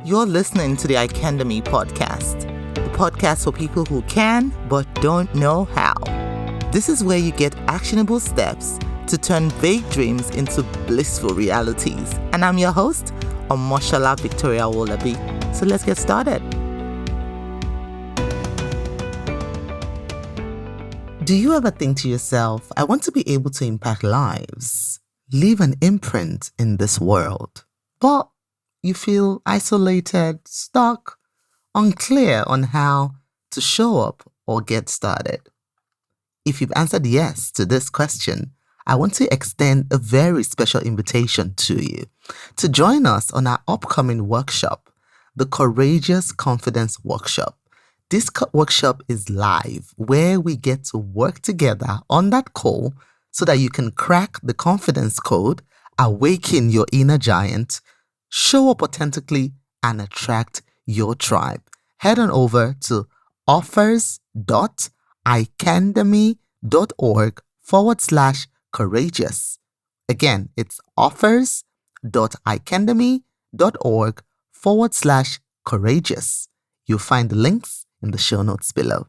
You're listening to the Icandemy Podcast, the podcast for people who can but don't know how. This is where you get actionable steps to turn vague dreams into blissful realities. And I'm your host, Omoshola Victoria Wolabi. So let's get started. Do you ever think to yourself, I want to be able to impact lives, leave an imprint in this world, but you feel isolated, stuck, unclear on how to show up or get started? If you've answered yes to this question, I want to extend a very special invitation to you to join us on our upcoming workshop, the Courageous Confidence Workshop. This workshop is live, where we get to work together on that call so that you can crack the confidence code, awaken your inner giant, show up authentically, and attract your tribe. Head on over to offers.icandemy.org/courageous. Again, it's offers.icandemy.org/courageous. You'll find the links in the show notes below.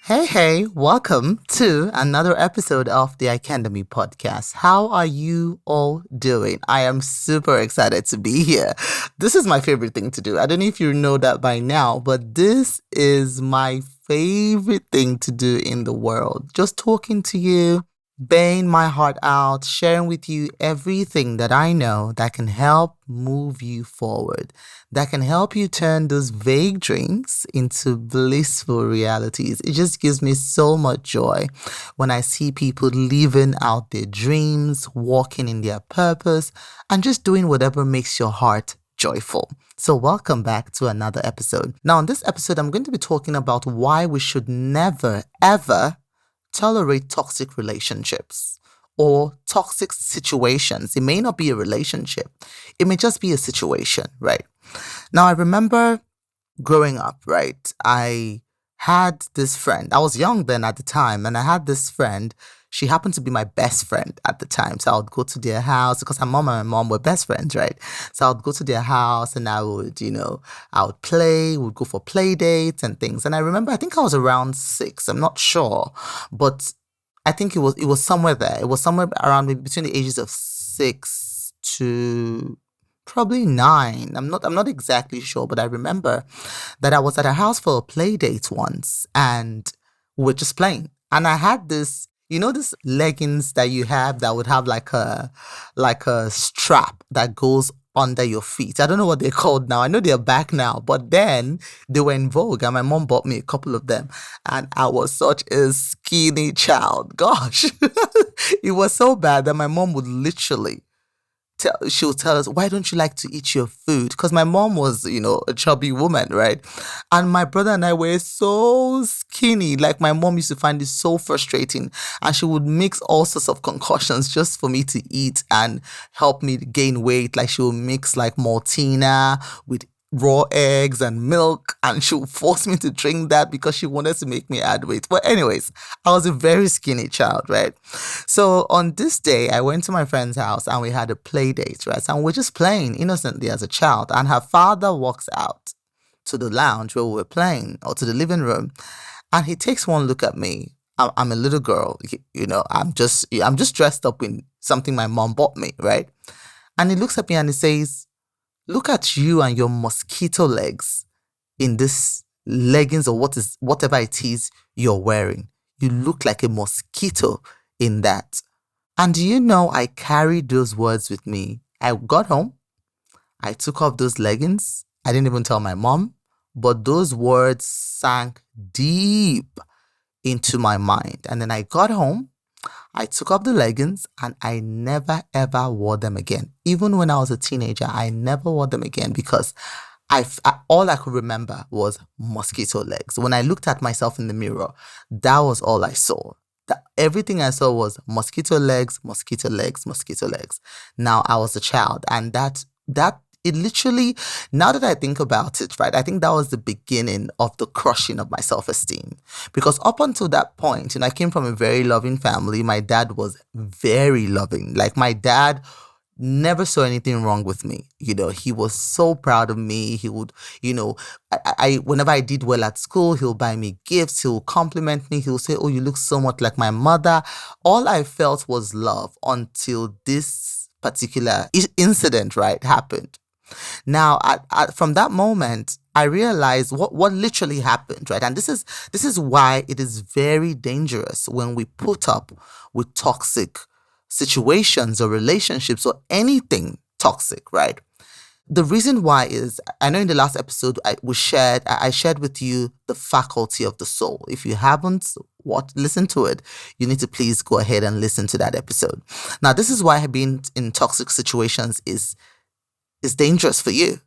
Hey, welcome to another episode of the Icandemy Podcast. How are you all doing? I am super excited to be here. This is my favorite thing to do. I don't know if you know that by now, but this is my favorite thing to do in the world. Just talking to you, baying my heart out, sharing with you everything that I know that can help move you forward, that can help you turn those vague dreams into blissful realities. It just gives me so much joy when I see people living out their dreams, walking in their purpose, and just doing whatever makes your heart joyful. So welcome back to another episode. Now, in this episode, I'm going to be talking about why we should never, ever tolerate toxic relationships or toxic situations. It may not be a relationship. It may just be a situation, right? Now, I remember growing up, right? I had this friend. I was young then at the time, and I had this friend. She happened to be my best friend at the time. So I would go to their house because her mom and my mom were best friends, right? So I would go to their house and I would play, we'd go for play dates and things. And I remember, I think I was around 6, I'm not sure, but I think it was somewhere there. It was somewhere around between the ages of 6 to probably 9. I'm not exactly sure, but I remember that I was at her house for a play date once and we were just playing. And I had this, this leggings that you have that would have like a strap that goes under your feet. I don't know what they're called now. I know they're back now, but then they were in vogue and my mom bought me a couple of them. And I was such a skinny child. Gosh, it was so bad that my mom would literally she would tell us, why don't you like to eat your food? Because my mom was, a chubby woman, right? And my brother and I were so skinny. Like, my mom used to find it so frustrating. And she would mix all sorts of concoctions just for me to eat and help me gain weight. Like, she would mix like Maltina with raw eggs and milk, and she would force me to drink that because she wanted to make me add weight. But anyways, I was a very skinny child, right? So on this day, I went to my friend's house and we had a play date, right? And we're just playing innocently as a child. And her father walks out to the lounge where we were playing, or to the living room, and he takes one look at me. I'm a little girl, I'm just dressed up in something my mom bought me, right? And he looks at me and he says, look at you and your mosquito legs in this leggings or whatever it is you're wearing. You look like a mosquito in that. And I carried those words with me. I got home. I took off those leggings. I didn't even tell my mom. But those words sank deep into my mind. And then I got home. I took off the leggings and I never ever wore them again. Even when I was a teenager, I never wore them again because all I could remember was mosquito legs. When I looked at myself in the mirror, that was all I saw. Everything I saw was mosquito legs, mosquito legs, mosquito legs. Now I was a child, and that it literally, now that I think about it, right, I think that was the beginning of the crushing of my self-esteem. Because up until that point, I came from a very loving family. My dad was very loving. Like, my dad never saw anything wrong with me. He was so proud of me. He would, whenever I did well at school, he'll buy me gifts. He'll compliment me. He'll say, "Oh, you look so much like my mother." All I felt was love until this particular incident, right, happened. Now, from that moment, I realized what literally happened, right? And this is why it is very dangerous when we put up with toxic situations or relationships or anything toxic, right? The reason why is, I know in the last episode I shared with you the faculty of the soul. If you haven't listened to it, you need to please go ahead and listen to that episode. Now, this is why being in toxic situations is dangerous for you,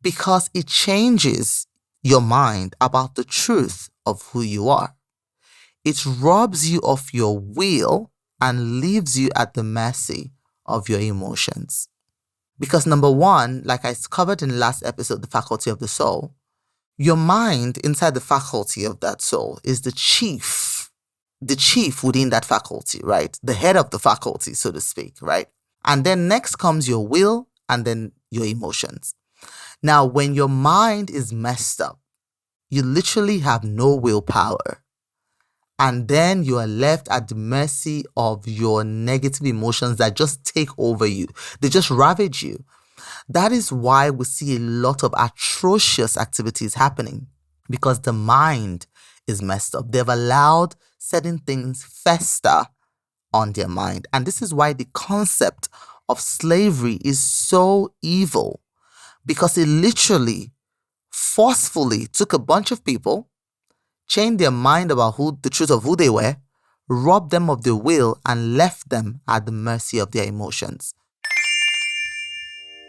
because it changes your mind about the truth of who you are. It robs you of your will and leaves you at the mercy of your emotions. Because number one, like I covered in the last episode, the faculty of the soul, your mind inside the faculty of that soul is the chief within that faculty, right? The head of the faculty, so to speak, right? And then next comes your will and then your emotions. Now, when your mind is messed up, you literally have no willpower. And then you are left at the mercy of your negative emotions that just take over you. They just ravage you. That is why we see a lot of atrocious activities happening, because the mind is messed up. They've allowed certain things fester on their mind. And this is why the concept of slavery is so evil, because it literally forcefully took a bunch of people, changed their mind about the truth of who they were, robbed them of their will, and left them at the mercy of their emotions.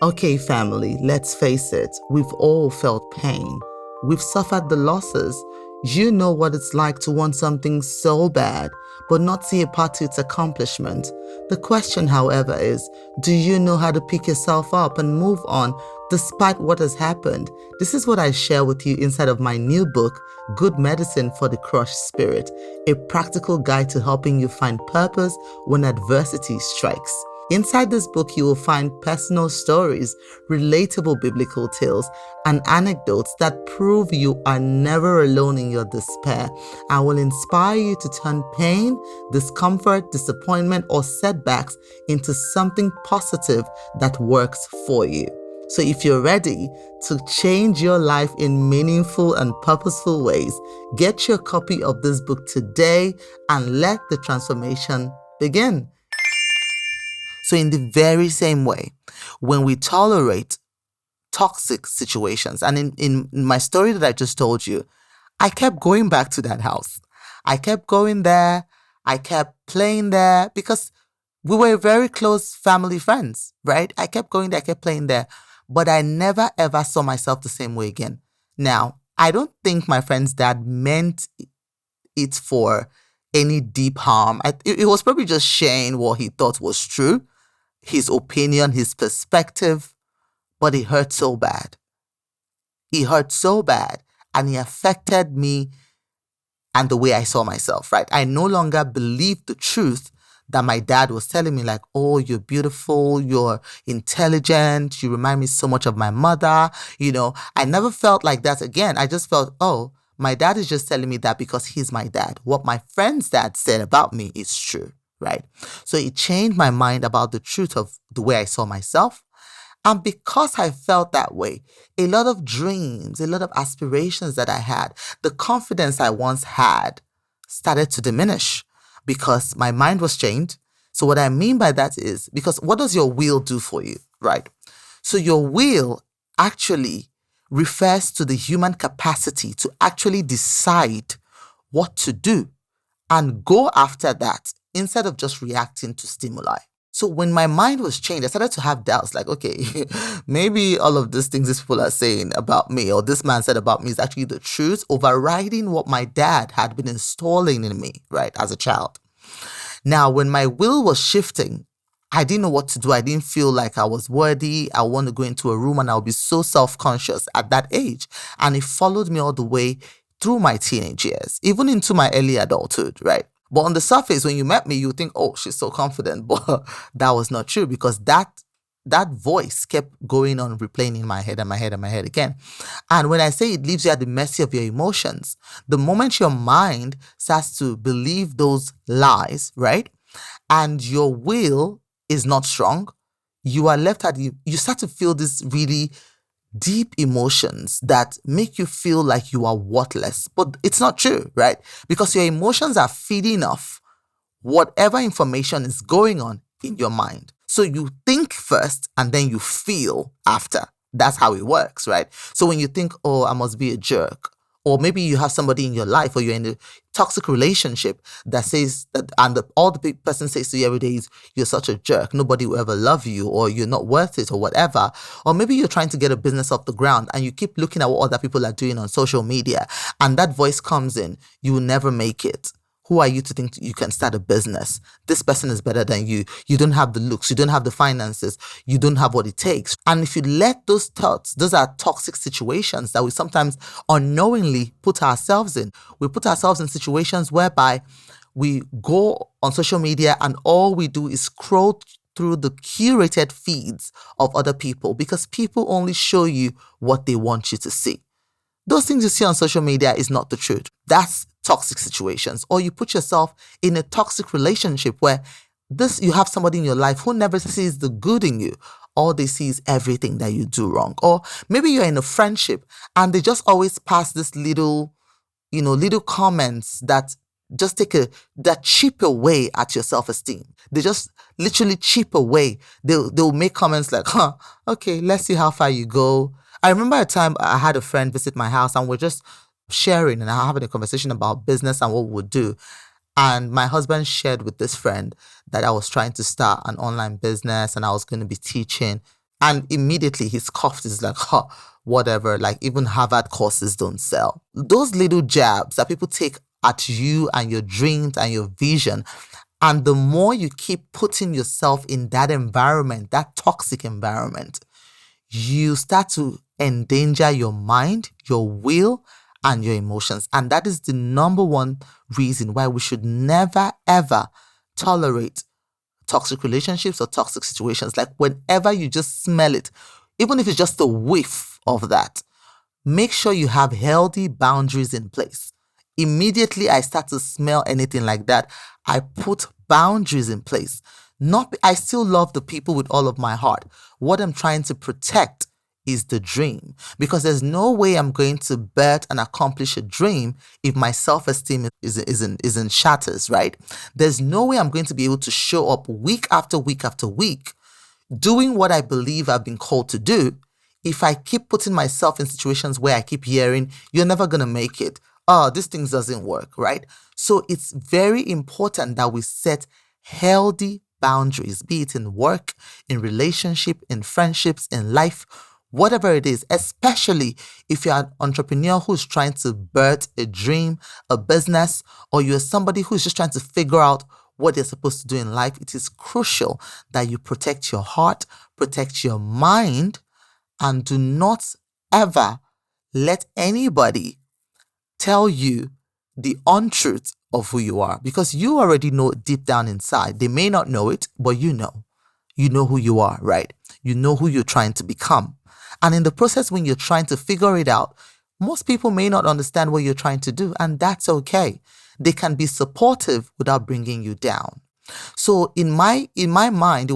Okay, family, let's face it. We've all felt pain. We've suffered the losses. You know what it's like to want something so bad, but not see a path to its accomplishment. The question, however, is, do you know how to pick yourself up and move on despite what has happened? This is what I share with you inside of my new book, Good Medicine for the Crushed Spirit, a practical guide to helping you find purpose when adversity strikes. Inside this book, you will find personal stories, relatable biblical tales, and anecdotes that prove you are never alone in your despair and will inspire you to turn pain, discomfort, disappointment, or setbacks into something positive that works for you. So if you're ready to change your life in meaningful and purposeful ways, get your copy of this book today and let the transformation begin. So in the very same way, when we tolerate toxic situations, and in my story that I just told you, I kept going back to that house. I kept going there. I kept playing there because we were very close family friends, right? I kept going there, I kept playing there, but I never ever saw myself the same way again. Now, I don't think my friend's dad meant it for any deep harm. It was probably just sharing what he thought was true, his opinion, his perspective, but it hurt so bad. It hurt so bad, and it affected me and the way I saw myself, right? I no longer believed the truth that my dad was telling me, like, "Oh, you're beautiful, you're intelligent, you remind me so much of my mother." I never felt like that again. I just felt, oh, my dad is just telling me that because he's my dad. What my friend's dad said about me is true. Right? So it changed my mind about the truth of the way I saw myself. And because I felt that way, a lot of dreams, a lot of aspirations that I had, the confidence I once had started to diminish because my mind was changed. So what I mean by that is, because what does your will do for you, right? So your will actually refers to the human capacity to actually decide what to do and go after that, instead of just reacting to stimuli. So when my mind was changed, I started to have doubts like, okay, maybe all of these things these people are saying about me or this man said about me is actually the truth, overriding what my dad had been installing in me, right, as a child. Now, when my will was shifting, I didn't know what to do. I didn't feel like I was worthy. I want to go into a room and I'll be so self-conscious at that age. And it followed me all the way through my teenage years, even into my early adulthood, right? But on the surface, when you met me, you think, oh, she's so confident. But that was not true, because that voice kept going on replaying in my head and my head and my head again. And when I say it leaves you at the mercy of your emotions, the moment your mind starts to believe those lies, right? And your will is not strong, you are left at you start to feel this really deep emotions that make you feel like you are worthless. But it's not true, right? Because your emotions are feeding off whatever information is going on in your mind. So you think first and then you feel after. That's how it works, right? So when you think, oh, I must be a jerk, or maybe you have somebody in your life, or you're in a toxic relationship that says that, and all the person says to you every day is, you're such a jerk, nobody will ever love you, or you're not worth it, or whatever. Or maybe you're trying to get a business off the ground and you keep looking at what other people are doing on social media, and that voice comes in, you will never make it. Who are you to think you can start a business? This person is better than you. You don't have the looks. You don't have the finances. You don't have what it takes. And if you let those thoughts, those are toxic situations that we sometimes unknowingly put ourselves in. We put ourselves in situations whereby we go on social media and all we do is scroll through the curated feeds of other people, because people only show you what they want you to see. Those things you see on social media is not the truth. That's toxic situations. Or you put yourself in a toxic relationship where you have somebody in your life who never sees the good in you. All they see is everything that you do wrong. Or maybe you're in a friendship and they just always pass this little comments that just that chip away at your self-esteem. They just literally chip away. They'll make comments like, okay, let's see how far you go. I remember a time I had a friend visit my house and we're just sharing and having a conversation about business and what we would do. And my husband shared with this friend that I was trying to start an online business and I was going to be teaching. And immediately he scoffed. He's like, whatever, like even Harvard courses don't sell. Those little jabs that people take at you and your dreams and your vision. And the more you keep putting yourself in that environment, that toxic environment, you start to endanger your mind, your will, and your emotions. And that is the number one reason why we should never, ever tolerate toxic relationships or toxic situations. Like whenever you just smell it, even if it's just a whiff of that, make sure you have healthy boundaries in place. Immediately I start to smell anything like that, I put boundaries in place. I still love the people with all of my heart. What I'm trying to protect is the dream, because there's no way I'm going to birth and accomplish a dream if my self-esteem is in shatters, right? There's no way I'm going to be able to show up week after week after week doing what I believe I've been called to do if I keep putting myself in situations where I keep hearing, you're never going to make it. Oh, this thing doesn't work, right? So it's very important that we set healthy boundaries, be it in work, in relationship, in friendships, in life, whatever it is, especially if you're an entrepreneur who's trying to birth a dream, a business, or you're somebody who's just trying to figure out what you're supposed to do in life. It is crucial that you protect your heart, protect your mind, and do not ever let anybody tell you the untruth of who you are, because you already know deep down inside. They may not know it, but you know. You know who you are, right? You know who you're trying to become. And in the process, when you're trying to figure it out, most people may not understand what you're trying to do, and that's okay. They can be supportive without bringing you down. So in my mind,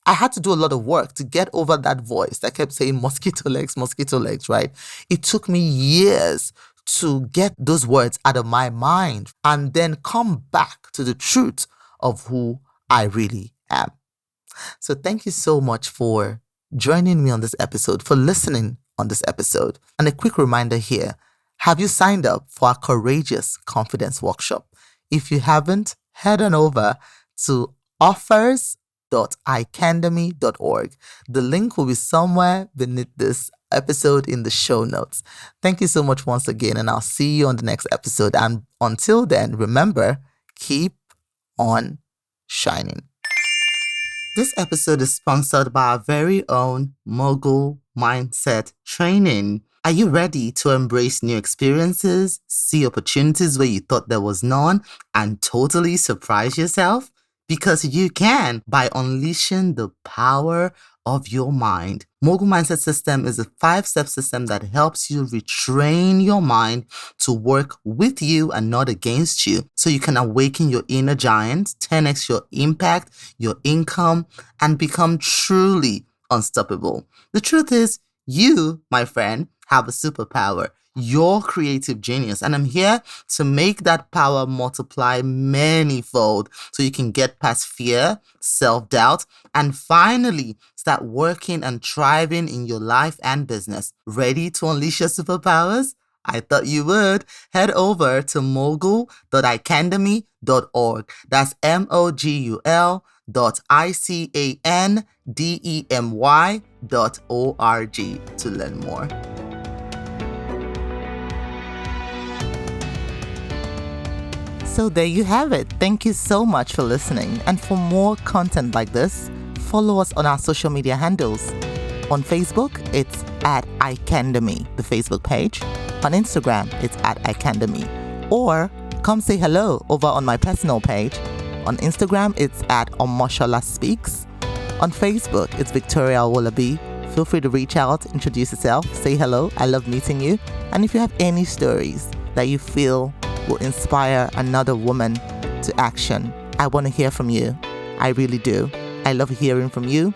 I had to do a lot of work to get over that voice that kept saying mosquito legs, right? It took me years to get those words out of my mind and then come back to the truth of who I really am. So thank you so much for joining me on this episode, for listening on this episode. And a quick reminder here, have you signed up for our Courageous Confidence Workshop? If you haven't, head on over to offers.icandemy.org. The link will be somewhere beneath this episode in the show notes. Thank you so much once again, and I'll see you on the next episode. And until then, remember, keep on shining. This episode is sponsored by our very own Mogul Mindset Training. Are you ready to embrace new experiences, see opportunities where you thought there was none, and totally surprise yourself? Because you can by unleashing the power of your mind. Mogul Mindset System is a 5-step system that helps you retrain your mind to work with you and not against you, so you can awaken your inner giant, 10x your impact, your income, and become truly unstoppable. The truth is, you, my friend, have a superpower, your creative genius. And I'm here to make that power multiply manyfold so you can get past fear, self-doubt, and finally start working and thriving in your life and business. Ready to unleash your superpowers? I thought you would. Head over to mogul.icandemy.org. That's mogul.icandemy.org to learn more. So there you have it. Thank you so much for listening. And for more content like this, follow us on our social media handles. On Facebook, it's at Icandemy, the Facebook page. On Instagram, it's at Icandemy. Or come say hello over on my personal page. On Instagram, it's at Omoshola Speaks. On Facebook, it's Victoria Wallaby. Feel free to reach out, introduce yourself, say hello. I love meeting you. And if you have any stories that you feel will inspire another woman to action, I want to hear from you. I really do. I love hearing from you.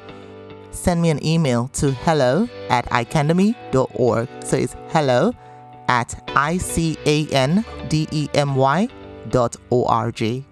Send me an email to hello@icandemy.org. So it's hello@icandemy.org.